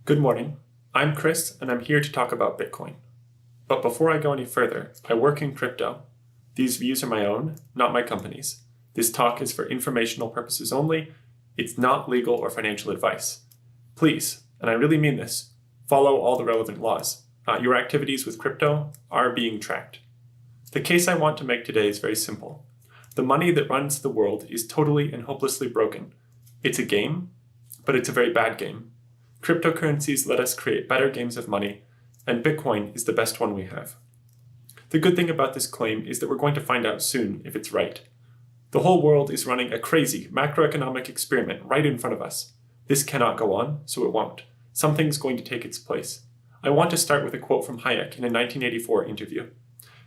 Good morning. I'm Chris, and I'm here to talk about Bitcoin. But before I go any further, I work in crypto. These views are my own, not my company's. This talk is for informational purposes only. It's not legal or financial advice. Please, and I really mean this, follow all the relevant laws. Your activities with crypto are being tracked. The case I want to make today is very simple. The money that runs the world is totally and hopelessly broken. It's a game, but it's a very bad game. Cryptocurrencies let us create better games of money, and Bitcoin is the best one we have. The good thing about this claim is that we're going to find out soon if it's right. The whole world is running a crazy macroeconomic experiment right in front of us. This cannot go on, so it won't. Something's going to take its place. I want to start with a quote from Hayek in a 1984 interview.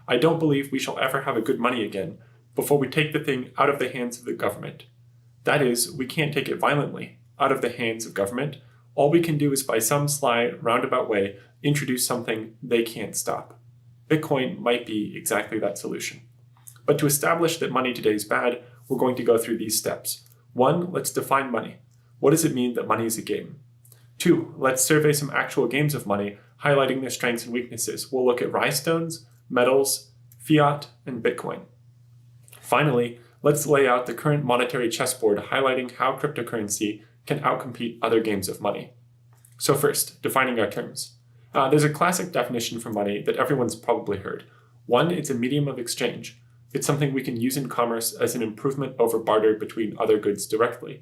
"I don't believe we shall ever have a good money again before we take the thing out of the hands of the government. That is, we can't take it violently, out of the hands of government. All we can do is by some sly, roundabout way, introduce something they can't stop. Bitcoin might be exactly that solution. But to establish that money today is bad, we're going to go through these steps. 1, let's define money. What does it mean that money is a game? 2, let's survey some actual games of money, highlighting their strengths and weaknesses. We'll look at Rye Stones, metals, fiat, and Bitcoin. Finally, let's lay out the current monetary chessboard, highlighting how cryptocurrency can outcompete other games of money. So first, defining our terms. There's a classic definition for money that everyone's probably heard. 1, it's a medium of exchange. It's something we can use in commerce as an improvement over barter between other goods directly.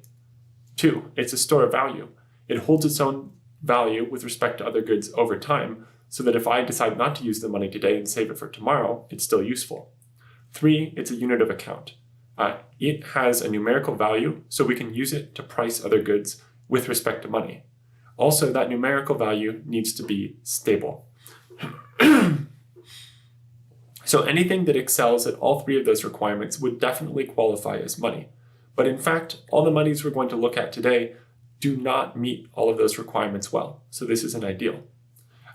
2, it's a store of value. It holds its own value with respect to other goods over time, so that if I decide not to use the money today and save it for tomorrow, it's still useful. 3, it's a unit of account. It has a numerical value, so we can use it to price other goods with respect to money. Also, that numerical value needs to be stable. So anything that excels at all 3 of those requirements would definitely qualify as money. But in fact, all the monies we're going to look at today do not meet all of those requirements well, so this isn't ideal.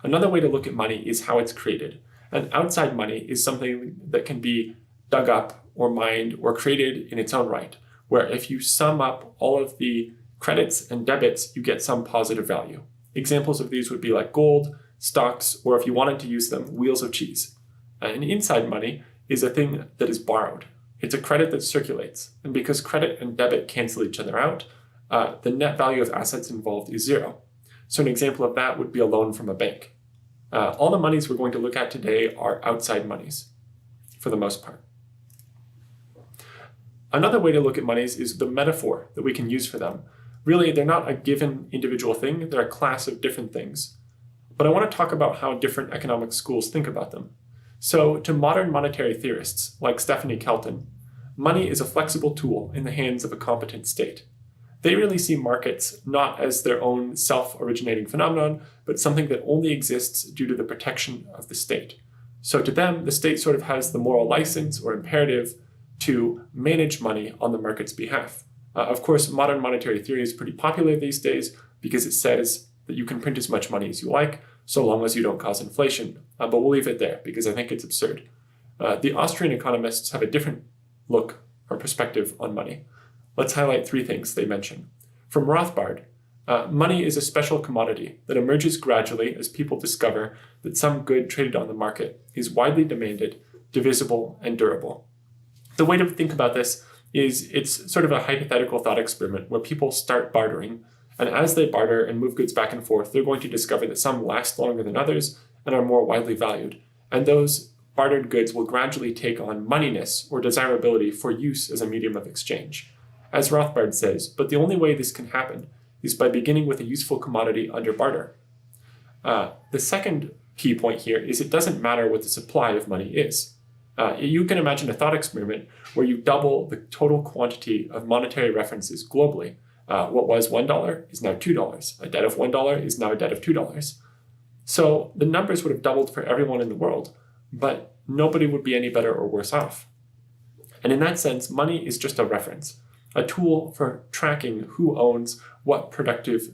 Another way to look at money is how it's created. And outside money is something that can be dug up or mined or created in its own right, where if you sum up all of the credits and debits, you get some positive value. Examples of these would be like gold, stocks, or if you wanted to use them, wheels of cheese. And inside money is a thing that is borrowed. It's a credit that circulates. And because credit and debit cancel each other out, the net value of assets involved is 0. So an example of that would be a loan from a bank. All the monies we're going to look at today are outside monies, for the most part. Another way to look at monies is the metaphor that we can use for them. Really, they're not a given individual thing, they're a class of different things. But I want to talk about how different economic schools think about them. So, to modern monetary theorists, like Stephanie Kelton, money is a flexible tool in the hands of a competent state. They really see markets not as their own self-originating phenomenon, but something that only exists due to the protection of the state. So to them, the state sort of has the moral license or imperative to manage money on the market's behalf. Of course, modern monetary theory is pretty popular these days because it says that you can print as much money as you like, so long as you don't cause inflation. But we'll leave it there because I think it's absurd. The Austrian economists have a different look or perspective on money. Let's highlight 3 things they mention. From Rothbard, money is a special commodity that emerges gradually as people discover that some good traded on the market is widely demanded, divisible, and durable. The way to think about this is it's sort of a hypothetical thought experiment where people start bartering, and as they barter and move goods back and forth, they're going to discover that some last longer than others and are more widely valued. And those bartered goods will gradually take on moneyness or desirability for use as a medium of exchange. As Rothbard says, but the only way this can happen is by beginning with a useful commodity under barter. The second key point here is it doesn't matter what the supply of money is. You can imagine a thought experiment where you double the total quantity of monetary references globally. What was $1 is now $2. A debt of $1 is now a debt of $2. So the numbers would have doubled for everyone in the world, but nobody would be any better or worse off. And in that sense, money is just a reference, a tool for tracking who owns what productive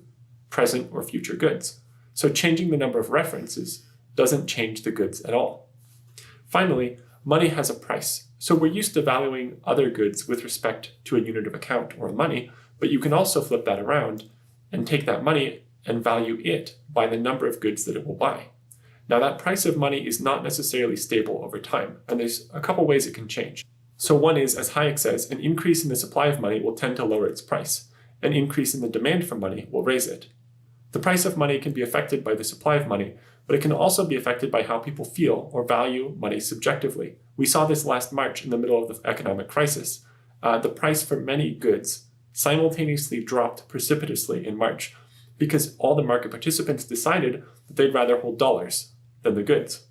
present or future goods. So changing the number of references doesn't change the goods at all. Finally, money has a price. So we're used to valuing other goods with respect to a unit of account or money, but you can also flip that around and take that money and value it by the number of goods that it will buy. Now, that price of money is not necessarily stable over time, and there's a couple ways it can change. So one is, as Hayek says, an increase in the supply of money will tend to lower its price. An increase in the demand for money will raise it. The price of money can be affected by the supply of money, but it can also be affected by how people feel or value money subjectively. We saw this last March in the middle of the economic crisis. The price for many goods simultaneously dropped precipitously in March because all the market participants decided that they'd rather hold dollars than the goods.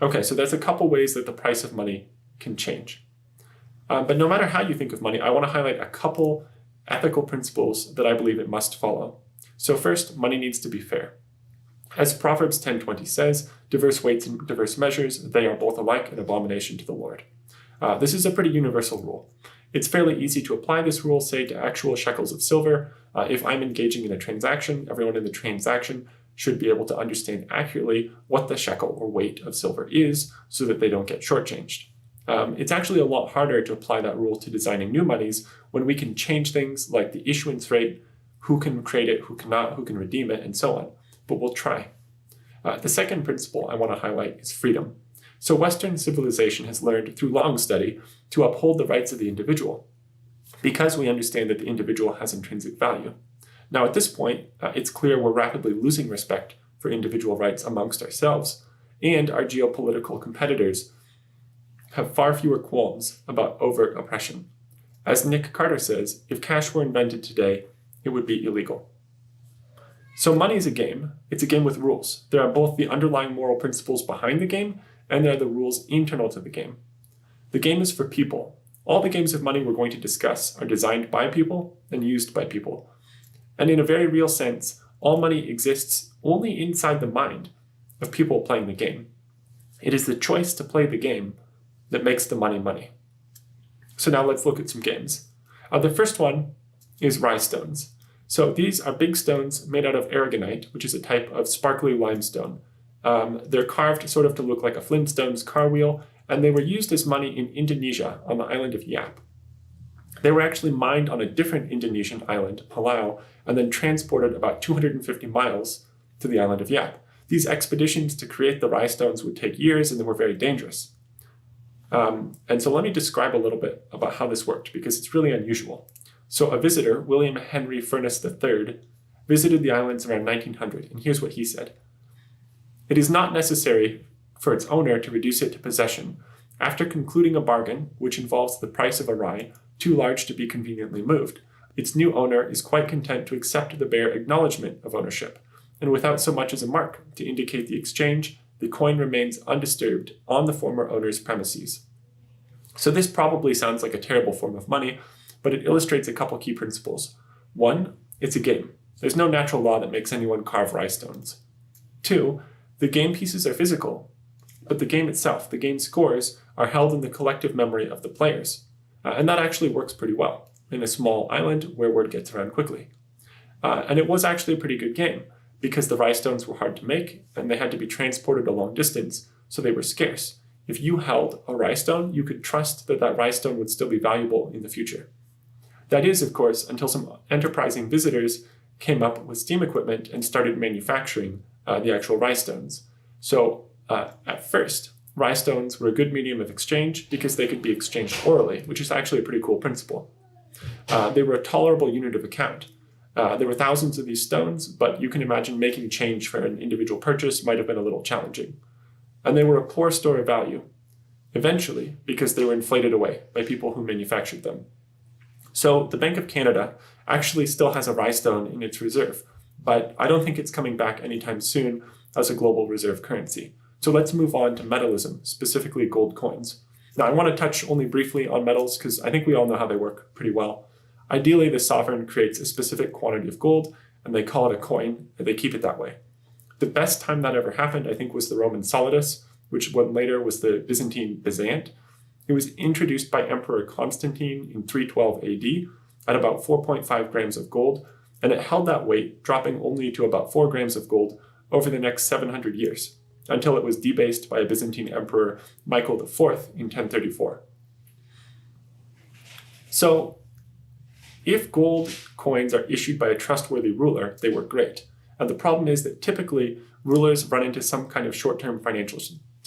Okay, so there's a couple ways that the price of money can change. But no matter how you think of money, I want to highlight a couple ethical principles that I believe it must follow. So first, money needs to be fair. As Proverbs 10:20 says, diverse weights and diverse measures, they are both alike an abomination to the Lord. This is a pretty universal rule. It's fairly easy to apply this rule, say, to actual shekels of silver. If I'm engaging in a transaction, everyone in the transaction should be able to understand accurately what the shekel or weight of silver is so that they don't get shortchanged. It's actually a lot harder to apply that rule to designing new monies when we can change things like the issuance rate, who can create it, who cannot, who can redeem it, and so on. But we'll try. The second principle I want to highlight is freedom. So Western civilization has learned through long study to uphold the rights of the individual because we understand that the individual has intrinsic value. Now at this point, it's clear we're rapidly losing respect for individual rights amongst ourselves, and our geopolitical competitors have far fewer qualms about overt oppression. As Nick Carter says, if cash were invented today, it would be illegal. So money is a game. It's a game with rules. There are both the underlying moral principles behind the game, and there are the rules internal to the game. The game is for people. All the games of money we're going to discuss are designed by people and used by people. And in a very real sense, all money exists only inside the mind of people playing the game. It is the choice to play the game that makes the money money. So now let's look at some games. The first one is Rye Stones. So these are big stones made out of aragonite, which is a type of sparkly limestone. They're carved sort of to look like a Flintstones car wheel, and they were used as money in Indonesia on the island of Yap. They were actually mined on a different Indonesian island, Palau, and then transported about 250 miles to the island of Yap. These expeditions to create the Rye Stones would take years, and they were very dangerous. And so let me describe a little bit about how this worked, because it's really unusual. So a visitor, William Henry Furness III, visited the islands around 1900, and here's what he said. It is not necessary for its owner to reduce it to possession after concluding a bargain, which involves the price of a rye, too large to be conveniently moved. Its new owner is quite content to accept the bare acknowledgement of ownership, and without so much as a mark to indicate the exchange, the coin remains undisturbed on the former owner's premises. So this probably sounds like a terrible form of money, but it illustrates a couple key principles. One, it's a game. There's no natural law that makes anyone carve Rye Stones. Two, the game pieces are physical, but the game itself, the game scores, are held in the collective memory of the players. And that actually works pretty well in a small island where word gets around quickly. And it was actually a pretty good game because the Rye Stones were hard to make and they had to be transported a long distance, so they were scarce. If you held a Rye Stone, you could trust that that Rye Stone would still be valuable in the future. That is, of course, until some enterprising visitors came up with steam equipment and started manufacturing the actual Rye Stones. So at first, Rye Stones were a good medium of exchange because they could be exchanged orally, which is actually a pretty cool principle. They were a tolerable unit of account. There were thousands of these stones, but you can imagine making change for an individual purchase might have been a little challenging. And they were a poor store of value, eventually, because they were inflated away by people who manufactured them. So the Bank of Canada actually still has a Rye Stone in its reserve, but I don't think it's coming back anytime soon as a global reserve currency. So let's move on to metallism, specifically gold coins. Now I want to touch only briefly on metals because I think we all know how they work pretty well. Ideally, the sovereign creates a specific quantity of gold and they call it a coin and they keep it that way. The best time that ever happened, I think, was the Roman solidus, which one later was the Byzantine byzant. It was introduced by Emperor Constantine in 312 AD at about 4.5 grams of gold, and it held that weight, dropping only to about 4 grams of gold over the next 700 years, until it was debased by a Byzantine emperor, Michael IV, in 1034. So, if gold coins are issued by a trustworthy ruler, they work great. And the problem is that typically rulers run into some kind of short-term financial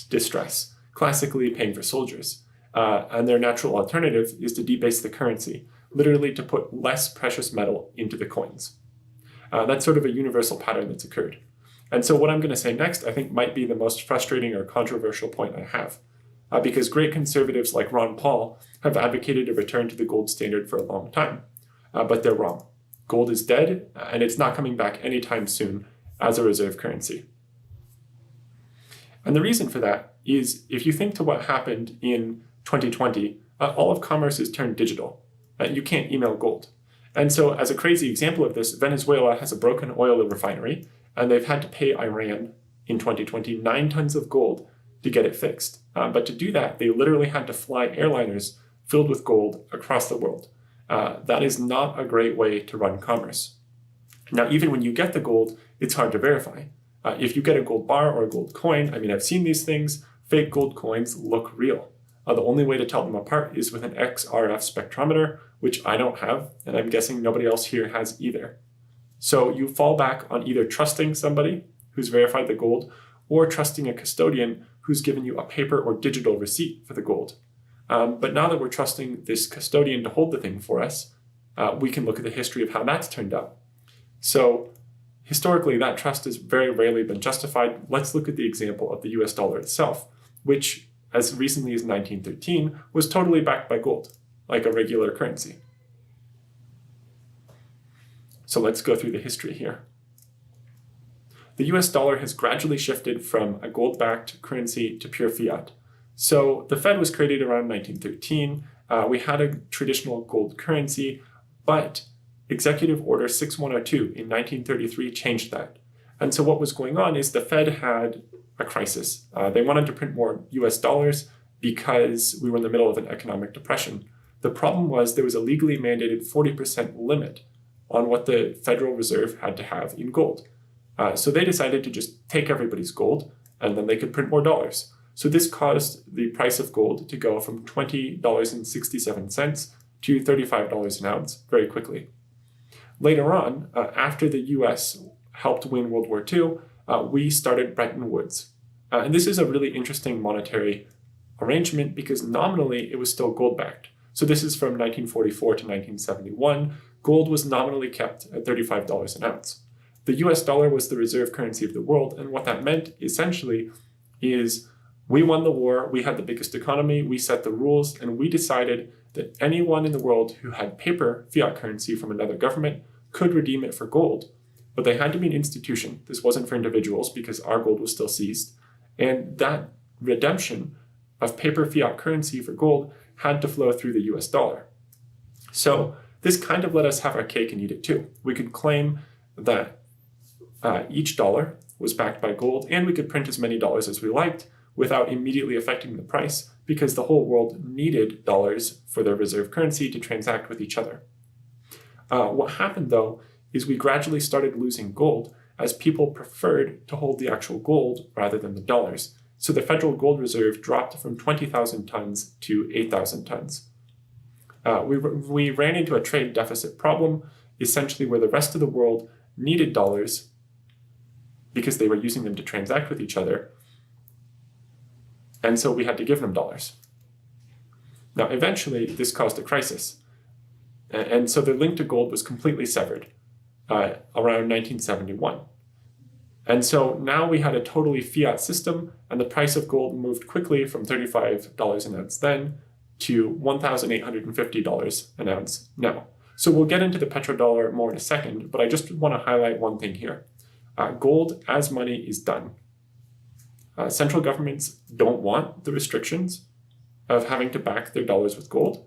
distress, classically paying for soldiers. And their natural alternative is to debase the currency, literally to put less precious metal into the coins. That's sort of a universal pattern that's occurred. And so what I'm going to say next, I think, might be the most frustrating or controversial point I have, because great conservatives like Ron Paul have advocated a return to the gold standard for a long time. But they're wrong. Gold is dead, and it's not coming back anytime soon as a reserve currency. And the reason for that is, if you think to what happened in 2020, all of commerce is turned digital. You can't email gold. And so as a crazy example of this, Venezuela has a broken oil refinery, and they've had to pay Iran in 2020 9 tons of gold to get it fixed. But to do that, they literally had to fly airliners filled with gold across the world. That is not a great way to run commerce. Now, even when you get the gold, it's hard to verify. If you get a gold bar or a gold coin, I mean, I've seen these things, fake gold coins look real. The only way to tell them apart is with an XRF spectrometer, which I don't have, and I'm guessing nobody else here has either. So you fall back on either trusting somebody who's verified the gold or trusting a custodian who's given you a paper or digital receipt for the gold. But now that we're trusting this custodian to hold the thing for us, we can look at the history of how that's turned out. So historically, that trust has very rarely been justified. Let's look at the example of the US dollar itself, which as recently as 1913 was totally backed by gold, like a regular currency. So let's go through the history here. The US dollar has gradually shifted from a gold-backed currency to pure fiat. So the Fed was created around 1913. We had a traditional gold currency, but Executive Order 6102 in 1933 changed that. And so what was going on is the Fed had a crisis. They wanted to print more US dollars because we were in the middle of an economic depression. The problem was there was a legally mandated 40% limit on what the Federal Reserve had to have in gold. So they decided to just take everybody's gold, and then they could print more dollars. So this caused the price of gold to go from $20.67 to $35 an ounce very quickly. Later on, after the US helped win World War II, we started Bretton Woods. And this is a really interesting monetary arrangement because nominally it was still gold-backed. So this is from 1944 to 1971. Gold was nominally kept at $35 an ounce. The US dollar was the reserve currency of the world, and what that meant essentially is we won the war, we had the biggest economy, we set the rules, and we decided that anyone in the world who had paper fiat currency from another government could redeem it for gold. But they had to be an institution. This wasn't for individuals because our gold was still seized. And that redemption of paper fiat currency for gold had to flow through the US dollar. So this kind of let us have our cake and eat it too. We could claim that each dollar was backed by gold, and we could print as many dollars as we liked without immediately affecting the price because the whole world needed dollars for their reserve currency to transact with each other. What happened though is we gradually started losing gold as people preferred to hold the actual gold rather than the dollars. So the federal gold reserve dropped from 20,000 tons to 8,000 tons. We ran into a trade deficit problem, essentially where the rest of the world needed dollars because they were using them to transact with each other. And so we had to give them dollars. Now, eventually, this caused a crisis. And so the link to gold was completely severed around 1971. And so now we had a totally fiat system, and the price of gold moved quickly from $35 an ounce then to $1,850 an ounce now. So we'll get into the petrodollar more in a second, but I just want to highlight one thing here. Gold as money is done. Central governments don't want the restrictions of having to back their dollars with gold.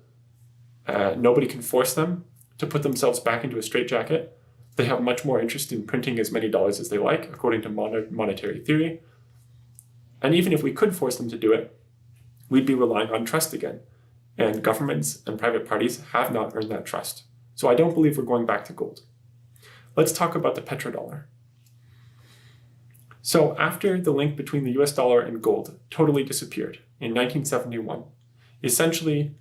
Nobody can force them to put themselves back into a straitjacket. They have much more interest in printing as many dollars as they like, according to monetary theory. And even if we could force them to do it, we'd be relying on trust again. And governments and private parties have not earned that trust. So I don't believe we're going back to gold. Let's talk about the petrodollar. So after the link between the US dollar and gold totally disappeared in 1971, essentially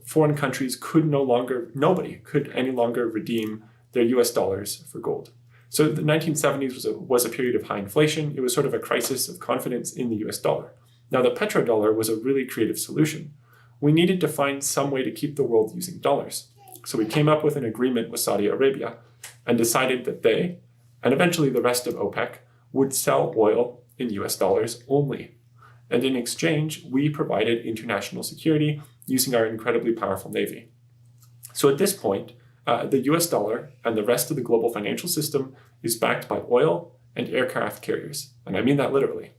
foreign countries nobody could any longer redeem their US dollars for gold. So the 1970s was a period of high inflation. It was sort of a crisis of confidence in the US dollar. Now, the petrodollar was a really creative solution. We needed to find some way to keep the world using dollars. So we came up with an agreement with Saudi Arabia and decided that they, and eventually the rest of OPEC, would sell oil in US dollars only. And in exchange, we provided international security using our incredibly powerful navy. So at this point, the US dollar and the rest of the global financial system is backed by oil and aircraft carriers. And I mean that literally.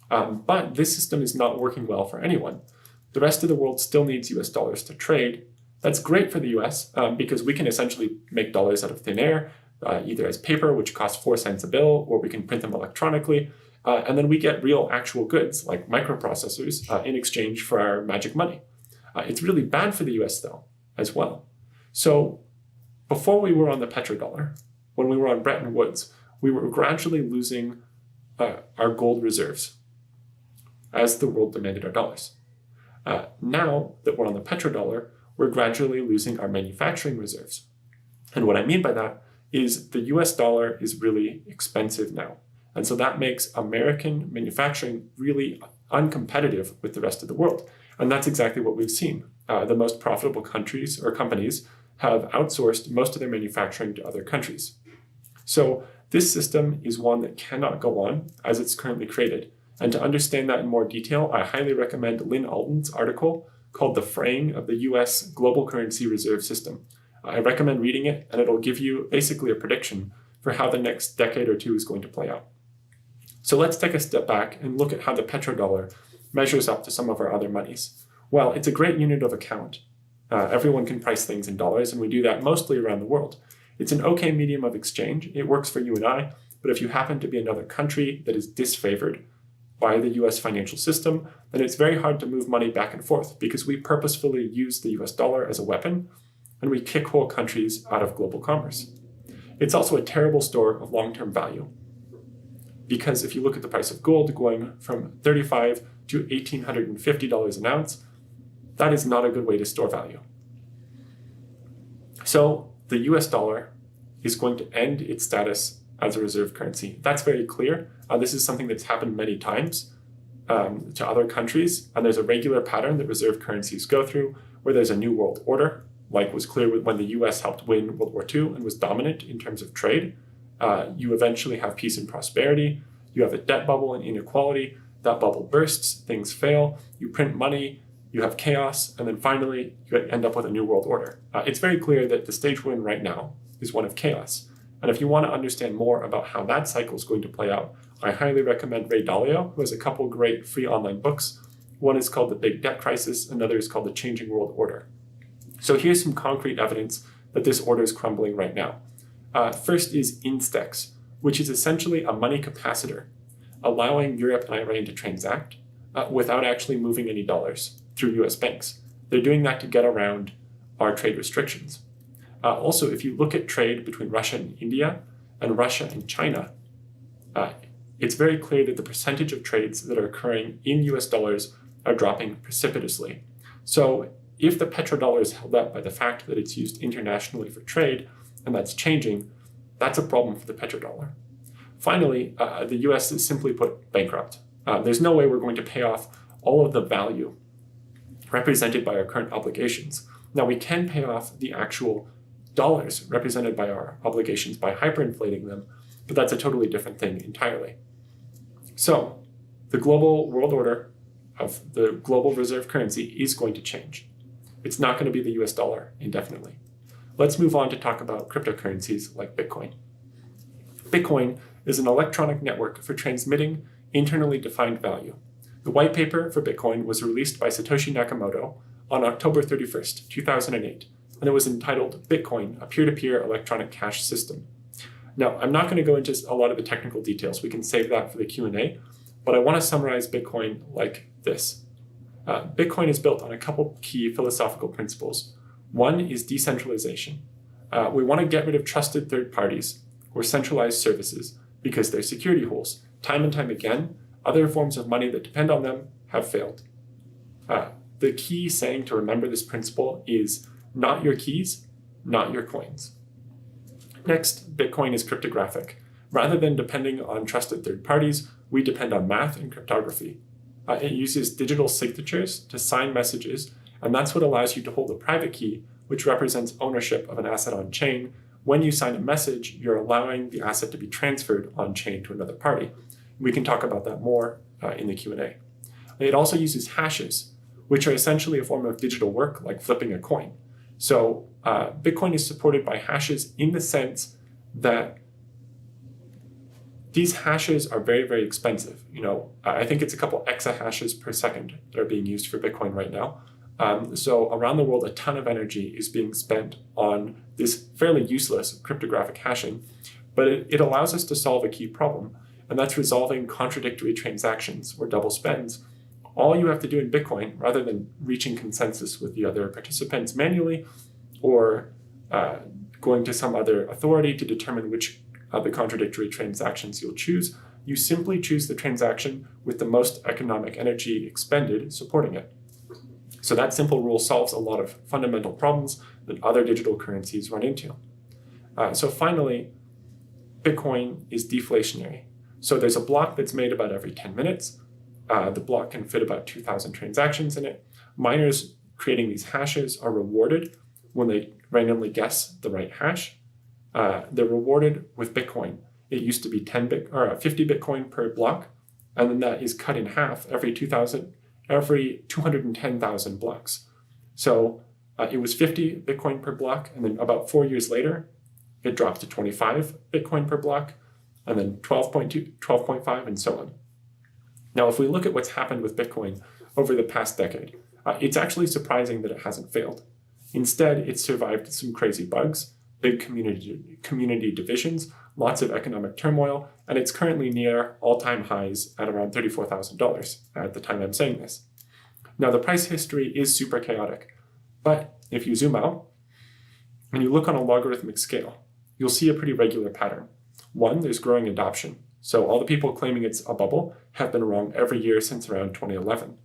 But this system is not working well for anyone. The rest of the world still needs US dollars to trade. That's great for the US because we can essentially make dollars out of thin air, either as paper, which costs 4 cents a bill, or we can print them electronically. And then we get real actual goods like microprocessors in exchange for our magic money. It's really bad for the US though, as well. So before we were on the petrodollar, when we were on Bretton Woods, we were gradually losing our gold reserves as the world demanded our dollars. Now that we're on the petrodollar, we're gradually losing our manufacturing reserves. And what I mean by that is the US dollar is really expensive now. And so that makes American manufacturing really uncompetitive with the rest of the world. And that's exactly what we've seen. The most profitable countries or companies have outsourced most of their manufacturing to other countries. So this system is one that cannot go on as it's currently created. And to understand that in more detail, I highly recommend Lynn Alden's article called The Fraying of the US Global Currency Reserve System. I recommend reading it, and it'll give you basically a prediction for how the next decade or two is going to play out. So let's take a step back and look at how the petrodollar measures up to some of our other monies. Well, it's a great unit of account. Everyone can price things in dollars, and we do that mostly around the world. It's an okay medium of exchange. It works for you and I, but if you happen to be another country that is disfavored by the US financial system, then it's very hard to move money back and forth because we purposefully use the US dollar as a weapon, and we kick whole countries out of global commerce. It's also a terrible store of long-term value, because if you look at the price of gold going from $35 to $1,850 an ounce, that is not a good way to store value. So the US dollar is going to end its status as a reserve currency. That's very clear. This is something that's happened many times to other countries, and there's a regular pattern that reserve currencies go through where there's a new world order, like was clear when the US helped win World War II and was dominant in terms of trade. You eventually have peace and prosperity. You have a debt bubble and inequality. That bubble bursts, things fail, you print money, you have chaos, and then finally you end up with a new world order. It's very clear that the stage we're in right now is one of chaos. And if you want to understand more about how that cycle is going to play out, I highly recommend Ray Dalio, who has a couple great free online books. One is called The Big Debt Crisis, another is called The Changing World Order. So here's some concrete evidence that this order is crumbling right now. First is Instex, which is essentially a money capacitor, allowing Europe and Iran to transact without actually moving any dollars through US banks. They're doing that to get around our trade restrictions. Also, if you look at trade between Russia and India and Russia and China, it's very clear that the percentage of trades that are occurring in US dollars are dropping precipitously. So if the petrodollar is held up by the fact that it's used internationally for trade, and that's changing, that's a problem for the petrodollar. Finally, the US is simply put bankrupt. There's no way we're going to pay off all of the value represented by our current obligations. Now, we can pay off the actual dollars represented by our obligations by hyperinflating them, but that's a totally different thing entirely. So the global world order of the global reserve currency is going to change. It's not going to be the US dollar indefinitely. Let's move on to talk about cryptocurrencies like Bitcoin. Bitcoin is an electronic network for transmitting internally defined value. The white paper for Bitcoin was released by Satoshi Nakamoto on October 31st, 2008, and it was entitled Bitcoin, a peer-to-peer electronic cash system. Now, I'm not going to go into a lot of the technical details. We can save that for the Q&A, but I want to summarize Bitcoin like this. Bitcoin is built on a couple key philosophical principles. One is decentralization. We want to get rid of trusted third parties or centralized services because they're security holes. Time and time again, other forms of money that depend on them have failed. The key saying to remember this principle is not your keys, not your coins. Next, Bitcoin is cryptographic. Rather than depending on trusted third parties, we depend on math and cryptography. It uses digital signatures to sign messages, and that's what allows you to hold a private key, which represents ownership of an asset on chain. When you sign a message, you're allowing the asset to be transferred on chain to another party. We can talk about that more in the Q&A. It also uses hashes, which are essentially a form of digital work like flipping a coin. So Bitcoin is supported by hashes in the sense that these hashes are very, very expensive. I think it's a couple exahashes per second that are being used for Bitcoin right now. So around the world, a ton of energy is being spent on this fairly useless cryptographic hashing, but it allows us to solve a key problem, and that's resolving contradictory transactions or double spends. All you have to do in Bitcoin, rather than reaching consensus with the other participants manually or going to some other authority to determine which of the contradictory transactions you'll choose, you simply choose the transaction with the most economic energy expended supporting it. So that simple rule solves a lot of fundamental problems that other digital currencies run into. So finally, Bitcoin is deflationary. So there's a block that's made about every 10 minutes. The block can fit about 2,000 transactions in it. Miners creating these hashes are rewarded when they randomly guess the right hash. They're rewarded with Bitcoin. It used to be 50 Bitcoin per block, and then that is cut in half every 210,000 blocks. So it was 50 Bitcoin per block, and then about 4 years later, it dropped to 25 Bitcoin per block, and then 12.2, 12.5, and so on. Now, if we look at what's happened with Bitcoin over the past decade, it's actually surprising that it hasn't failed. Instead, it's survived some crazy bugs, big community divisions, lots of economic turmoil, and it's currently near all-time highs at around $34,000 at the time I'm saying this. Now, the price history is super chaotic, but if you zoom out and you look on a logarithmic scale, you'll see a pretty regular pattern. One, there's growing adoption. So all the people claiming it's a bubble have been wrong every year since around 2011.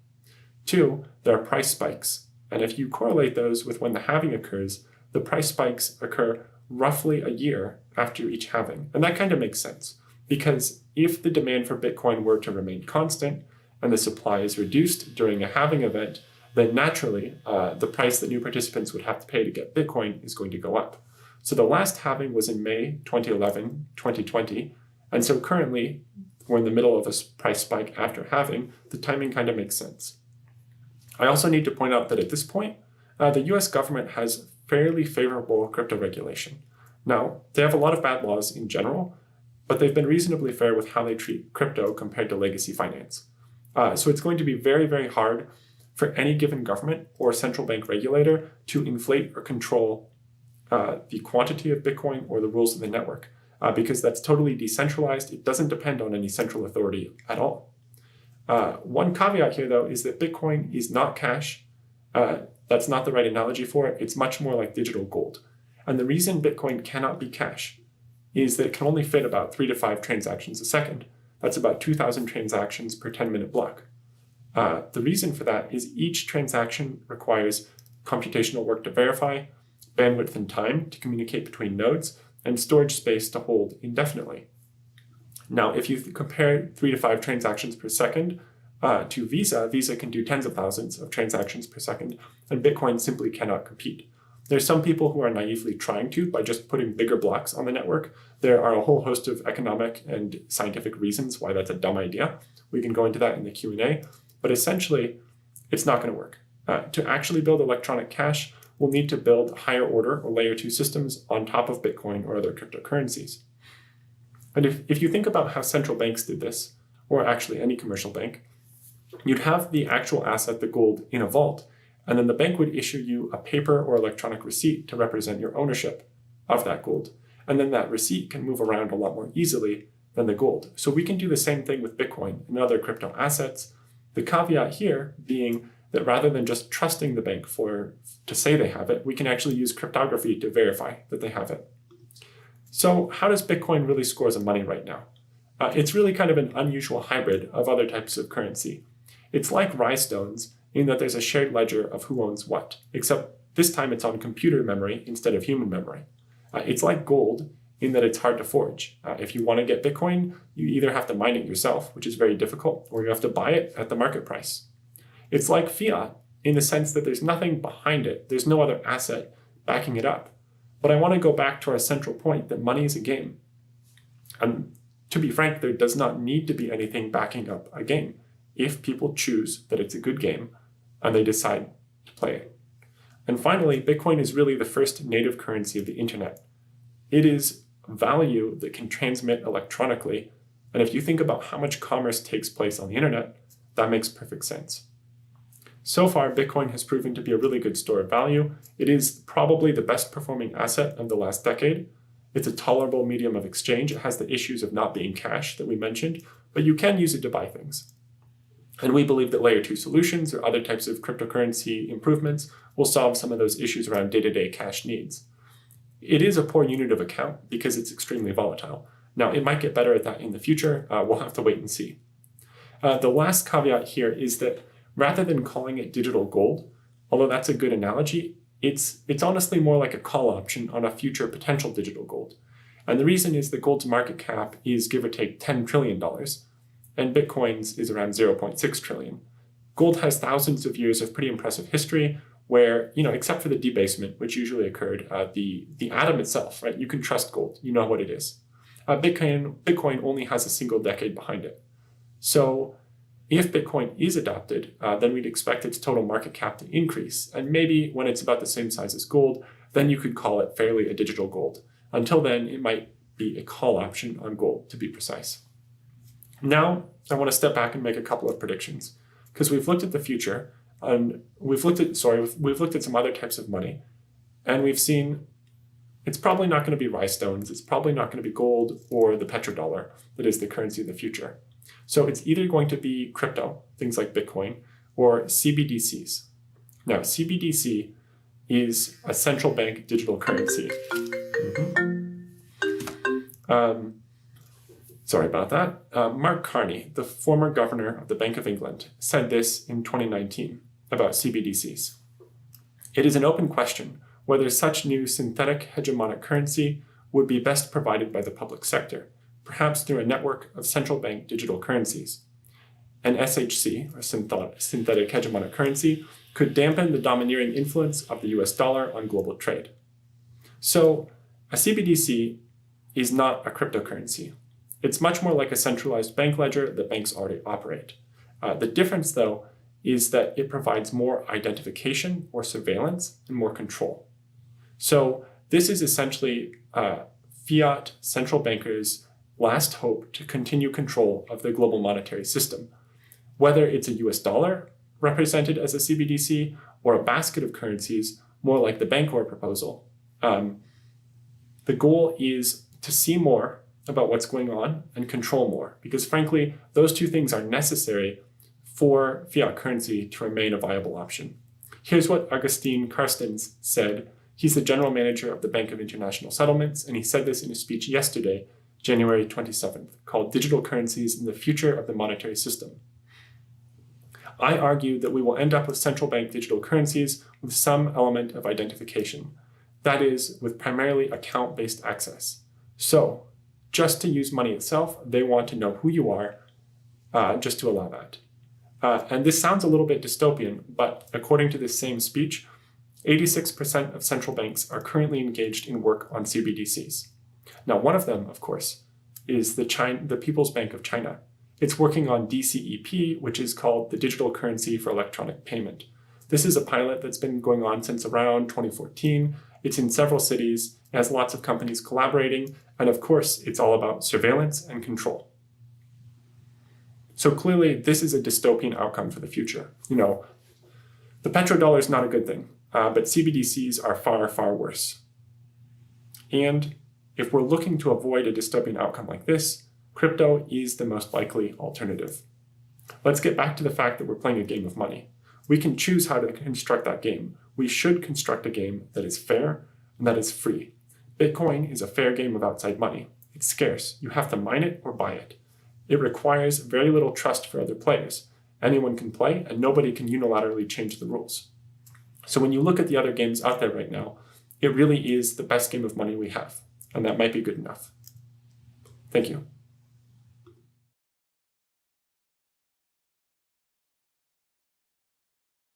Two, there are price spikes. And if you correlate those with when the halving occurs, the price spikes occur roughly a year after each halving. And that kind of makes sense, because if the demand for Bitcoin were to remain constant and the supply is reduced during a halving event, then naturally the price that new participants would have to pay to get Bitcoin is going to go up. So the last halving was in May 2011, 2020. And so currently, we're in the middle of a price spike after halving. The timing kind of makes sense. I also need to point out that at this point, the US government has fairly favorable crypto regulation. Now, they have a lot of bad laws in general, but they've been reasonably fair with how they treat crypto compared to legacy finance. So it's going to be very, very hard for any given government or central bank regulator to inflate or control the quantity of Bitcoin or the rules of the network, because that's totally decentralized. It doesn't depend on any central authority at all. One caveat here, though, is that Bitcoin is not cash. That's not the right analogy for it. It's much more like digital gold. And the reason Bitcoin cannot be cash is that it can only fit about 3 to 5 transactions a second. That's about 2,000 transactions per 10-minute block. The reason for that is each transaction requires computational work to verify, bandwidth and time to communicate between nodes, and storage space to hold indefinitely. Now, if you compare 3 to 5 transactions per second to Visa can do tens of thousands of transactions per second, and Bitcoin simply cannot compete. There's some people who are naively trying to by just putting bigger blocks on the network. There are a whole host of economic and scientific reasons why that's a dumb idea. We can go into that in the Q&A, but essentially, it's not going to work. To actually build electronic cash, we'll need to build higher order or layer 2 systems on top of Bitcoin or other cryptocurrencies. And if you think about how central banks did this, or actually any commercial bank, you'd have the actual asset, the gold, in a vault, and then the bank would issue you a paper or electronic receipt to represent your ownership of that gold. And then that receipt can move around a lot more easily than the gold. So we can do the same thing with Bitcoin and other crypto assets. The caveat here being that rather than just trusting the bank to say they have it, we can actually use cryptography to verify that they have it. So how does Bitcoin really score some money right now? It's really kind of an unusual hybrid of other types of currency. It's like Rye Stones in that there's a shared ledger of who owns what, except this time it's on computer memory instead of human memory. It's like gold in that it's hard to forge. If you want to get Bitcoin, you either have to mine it yourself, which is very difficult, or you have to buy it at the market price. It's like fiat in the sense that there's nothing behind it. There's no other asset backing it up. But I want to go back to our central point that money is a game. And to be frank, there does not need to be anything backing up a game if people choose that it's a good game and they decide to play it. And finally, Bitcoin is really the first native currency of the internet. It is value that can transmit electronically. And if you think about how much commerce takes place on the internet, that makes perfect sense. So far, Bitcoin has proven to be a really good store of value. It is probably the best performing asset of the last decade. It's a tolerable medium of exchange. It has the issues of not being cash that we mentioned, but you can use it to buy things. And we believe that layer 2 solutions or other types of cryptocurrency improvements will solve some of those issues around day-to-day cash needs. It is a poor unit of account because it's extremely volatile. Now, it might get better at that in the future. We'll have to wait and see. The last caveat here is that rather than calling it digital gold, although that's a good analogy, it's honestly more like a call option on a future potential digital gold. And the reason is that gold's market cap is give or take $10 trillion, and Bitcoin's is around 0.6 trillion. Gold has thousands of years of pretty impressive history where, except for the debasement, which usually occurred, the atom itself, right? You can trust gold, you know what it is. Bitcoin only has a single decade behind it. So if Bitcoin is adopted, then we'd expect its total market cap to increase. And maybe when it's about the same size as gold, then you could call it fairly a digital gold. Until then, it might be a call option on gold, to be precise. Now, I want to step back and make a couple of predictions, because we've looked at the future, and we've looked at some other types of money, and we've seen it's probably not going to be Rye Stones, it's probably not going to be gold or the petrodollar that is the currency of the future. So it's either going to be crypto, things like Bitcoin, or CBDCs. Now, CBDC is a central bank digital currency. Sorry about that. Mark Carney, the former governor of the Bank of England, said this in 2019 about CBDCs. It is an open question whether such new synthetic hegemonic currency would be best provided by the public sector, perhaps through a network of central bank digital currencies. An SHC, or synthetic hegemonic currency, could dampen the domineering influence of the US dollar on global trade. So, a CBDC is not a cryptocurrency. It's much more like a centralized bank ledger that banks already operate. The difference, though, is that it provides more identification or surveillance and more control. So, this is essentially fiat central bankers' last hope to continue control of the global monetary system. Whether it's a US dollar represented as a CBDC or a basket of currencies, more like the Bancor proposal, the goal is to see more about what's going on and control more, because frankly, those two things are necessary for fiat currency to remain a viable option. Here's what Augustin Carstens said. He's the general manager of the Bank of International Settlements, and he said this in a speech yesterday, January 27th, called Digital Currencies and the Future of the Monetary System. I argue that we will end up with central bank digital currencies with some element of identification. That is, with primarily account-based access. So, just to use money itself, they want to know who you are, just to allow that. And this sounds a little bit dystopian, but according to this same speech, 86% of central banks are currently engaged in work on CBDCs. Now, one of them, of course, is the People's Bank of China. It's working on DCEP, which is called the Digital Currency for Electronic Payment. This is a pilot that's been going on since around 2014. It's in several cities, it has lots of companies collaborating, and of course, it's all about surveillance and control. So clearly, this is a dystopian outcome for the future. The petrodollar is not a good thing, but CBDCs are far, far worse. And if we're looking to avoid a dystopian outcome like this, crypto is the most likely alternative. Let's get back to the fact that we're playing a game of money. We can choose how to construct that game. We should construct a game that is fair and that is free. Bitcoin is a fair game of outside money. It's scarce. You have to mine it or buy it. It requires very little trust for other players. Anyone can play, and nobody can unilaterally change the rules. So when you look at the other games out there right now, it really is the best game of money we have. and that might be good enough. Thank you.